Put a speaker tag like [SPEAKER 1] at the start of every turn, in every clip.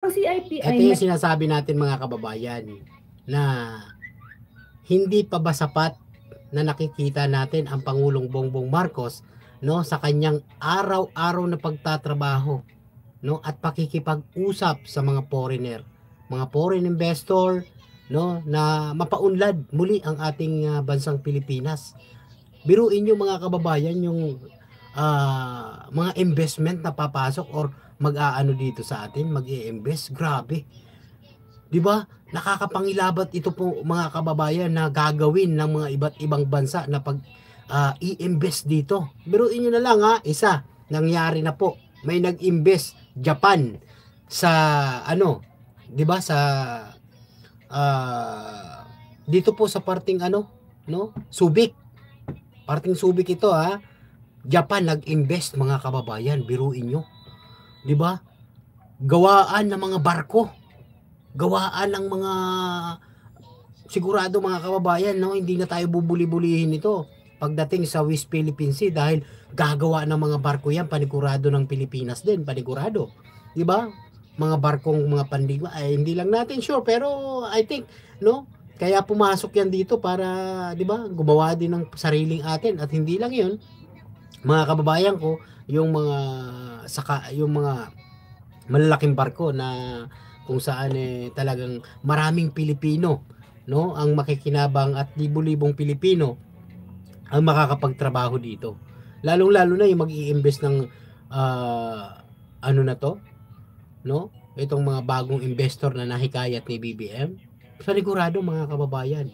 [SPEAKER 1] Ang CIP
[SPEAKER 2] Ito
[SPEAKER 1] ay
[SPEAKER 2] yung sinasabi natin mga kababayan na hindi pa ba sapat na nakikita natin ang Pangulong Bongbong Marcos no sa kanyang araw-araw na pagtatrabaho no at pakikipag-usap sa mga foreign investor no na mapaunlad muli ang ating bansang Pilipinas. Biruin niyo mga kababayan yung mga investment na papasok or mag-aano dito sa atin, mag-i-invest, grabe. 'Di ba? Nakakapangilabot ito po mga kababayan na gagawin ng mga iba't ibang bansa na pag i-invest dito. Biruin niyo na lang isa, nangyari na po. May nag-invest Japan sa ano, 'di ba sa dito po sa parting ano, no? Subic. Parting Subic ito Japan nag-invest mga kababayan, biruin nyo. 'Di ba? Gawaan ng mga barko, gawaan ng mga sigurado mga kababayan no, hindi na tayo bubuli-bulihin ito pagdating sa West Philippine Sea dahil gagawa ng mga barko yan panigurado ng Pilipinas din, panigurado. 'Di ba? Mga barkong mga pandigma ay hindi lang natin sure pero I think no, kaya pumasok yan dito para 'di ba, gumawa din ng sariling atin at hindi lang 'yun mga kababayan ko, yung mga yung mga malalaking barko na kung saan talagang maraming Pilipino no ang makikinabang at libo-libong Pilipino ang makakapagtrabaho dito. Lalong-lalo na yung mag-i-invest ng ano na to, no? Itong mga bagong investor na nahikayat ni BBM. Panigurado mga kababayan,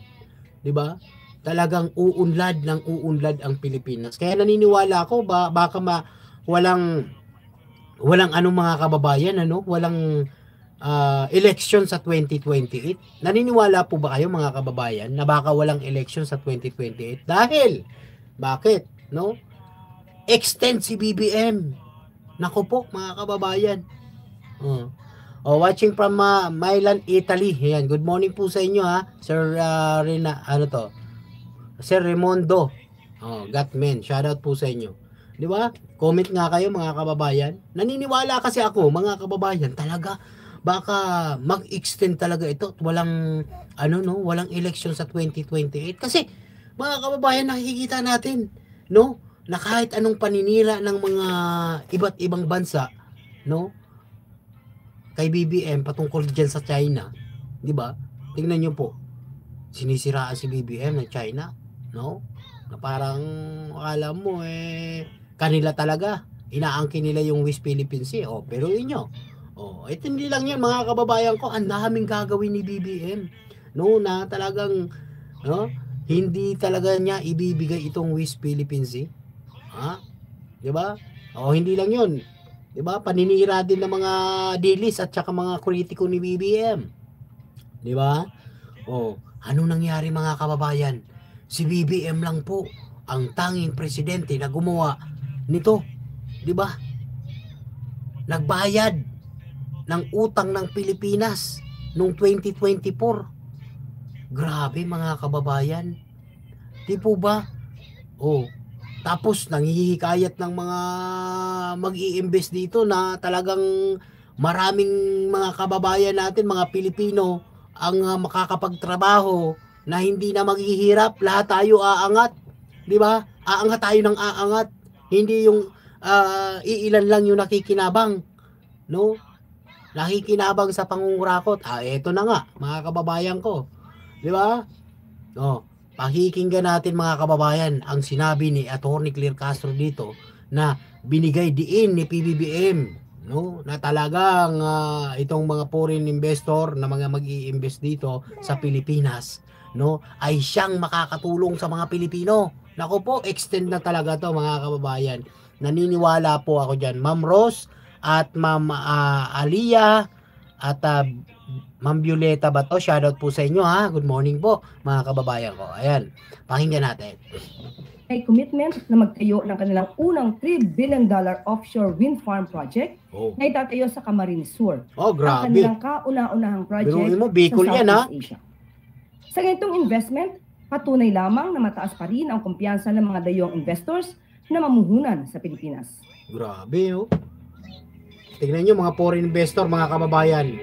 [SPEAKER 2] 'di ba? Talagang uunlad ang Pilipinas. Kaya naniniwala ako baka walang anong mga kababayan walang election sa 2028. Naniniwala po ba kayo mga kababayan na baka walang election sa 2028? Dahil bakit, no? Extend si BBM. Nako po mga kababayan. Watching from Milan, Italy. Ayan, good morning po sa inyo Sir Rina, Sir Raimondo. Gatman, shoutout po sa inyo. 'Di ba? Comment nga kayo mga kababayan. Naniniwala kasi ako mga kababayan, talaga baka mag-extend talaga ito. Walang walang election sa 2028 kasi mga kababayan nakikita natin, no? Na kahit anong paninira ng mga iba't ibang bansa, no? Kay BBM patungkol diyan sa China, 'di ba? Tingnan niyo po. Sinisiraan si BBM ng China, no? Na parang akala mo kanila talaga. Inaangkin nila yung West Philippine Sea. Pero inyo. Ito hindi lang yan mga kababayan ko. Ang daming gagawin ni BBM. No, na talagang no, hindi talaga niya ibibigay itong West Philippine Sea. 'Di ba? Hindi lang 'yun. 'Di ba? Paninira din ng mga dilis at saka mga kritiko ni BBM. 'Di ba? Ano nangyari mga kababayan? Si BBM lang po ang tanging presidente na gumawa nito. 'Di ba? Nagbayad ng utang ng Pilipinas noong 2024. Grabe mga kababayan. Di po ba? Tapos nanghihikayat ng mga mag-i-invest dito na talagang maraming mga kababayan natin, mga Pilipino ang makakapagtrabaho na hindi na maghihirap, lahat tayo aangat, 'di ba? Aangat tayo ng aangat, hindi yung iilan lang yung nakikinabang, no? Nakikinabang sa pangungurakot. Eto na nga, mga kababayan ko, 'di ba? Pakikinggan natin mga kababayan ang sinabi ni Attorney Claire Castro dito na binigay diin ni PBBM, no, na talagang itong mga foreign investor na mga mag-i-invest dito sa Pilipinas, no, ay siyang makakatulong sa mga Pilipino. Nako po, extend na talaga to mga kababayan. Naniniwala po ako diyan. Ma'am Rose at Ma'am Alia at Ma'am Violeta ba to? Shoutout po sa inyo Good morning po mga kababayan ko. Ayan, pakinggan natin.
[SPEAKER 1] May commitment na magtayo ng kanilang unang $3 billion offshore wind farm project na itatayo sa Camarines Sur.
[SPEAKER 2] Grabe.
[SPEAKER 1] Ang kanilang kauna-unahang project
[SPEAKER 2] mo, Bicol
[SPEAKER 1] sa
[SPEAKER 2] yan,
[SPEAKER 1] Southeast Asia. Sa ganitong investment, patunay lamang na mataas pa rin ang kumpiyansa ng mga dayong investors na mamuhunan sa Pilipinas.
[SPEAKER 2] Grabe Tingnan nyo mga foreign investor, mga kababayan.